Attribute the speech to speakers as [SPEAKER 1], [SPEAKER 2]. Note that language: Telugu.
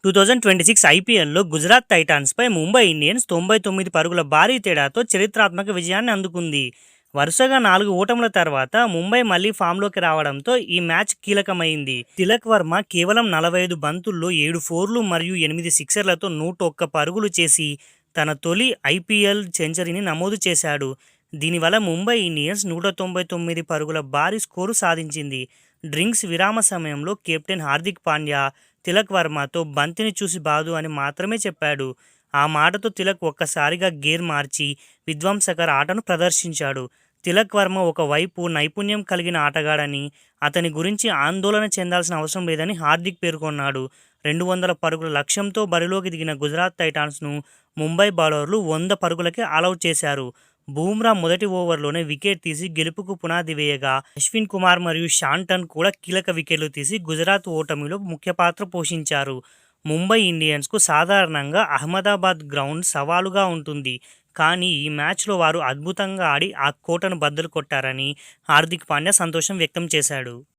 [SPEAKER 1] 2026 ఐపీఎల్లో గుజరాత్ టైటాన్స్పై ముంబై ఇండియన్స్ 99 పరుగుల భారీ తేడాతో చరిత్రాత్మక విజయాన్ని అందుకుంది. వరుసగా 4 ఓటముల తర్వాత ముంబై మళ్లీ ఫామ్లోకి రావడంతో ఈ మ్యాచ్ కీలకమైంది. తిలక్ వర్మ కేవలం 45 బంతుల్లో 7 ఫోర్లు మరియు 8 సిక్సర్లతో 101 పరుగులు చేసి తన తొలి ఐపీఎల్ సెంచరీని నమోదు చేశాడు. దీనివల్ల ముంబై ఇండియన్స్ 199 పరుగుల భారీ స్కోరు సాధించింది. డ్రింక్స్ విరామ సమయంలో కెప్టెన్ హార్దిక్ పాండ్యా తిలక్ వర్మతో బంతిని చూసి బాదు అని మాత్రమే చెప్పాడు. ఆ మాటతో తిలక్ ఒక్కసారిగా గేర్ మార్చి విధ్వంసకర ఆటను ప్రదర్శించాడు. తిలక్ వర్మ ఒకవైపు నైపుణ్యం కలిగిన ఆటగాడని, అతని గురించి ఆందోళన చెందాల్సిన అవసరం లేదని హార్దిక్ పేర్కొన్నాడు. 200 పరుగుల లక్ష్యంతో బరిలోకి దిగిన గుజరాత్ టైటాన్స్ను ముంబై బౌలర్లు 100 పరుగులకే ఆలౌట్ చేశారు. బూమ్రా మొదటి ఓవర్లోనే వికెట్ తీసి గెలుపుకు పునాది వేయగా, అశ్విన్ కుమార్ మరియు షాంటన్ కూడా కీలక వికెట్లు తీసి గుజరాత్ ఓటమిలో ముఖ్య పాత్ర పోషించారు. ముంబై ఇండియన్స్కు సాధారణంగా అహ్మదాబాద్ గ్రౌండ్ సవాలుగా ఉంటుంది. కానీ ఈ మ్యాచ్లో వారు అద్భుతంగా ఆడి ఆ కోటను బద్దలు కొట్టారని హార్దిక్ పాండ్యా సంతోషం వ్యక్తం చేశాడు.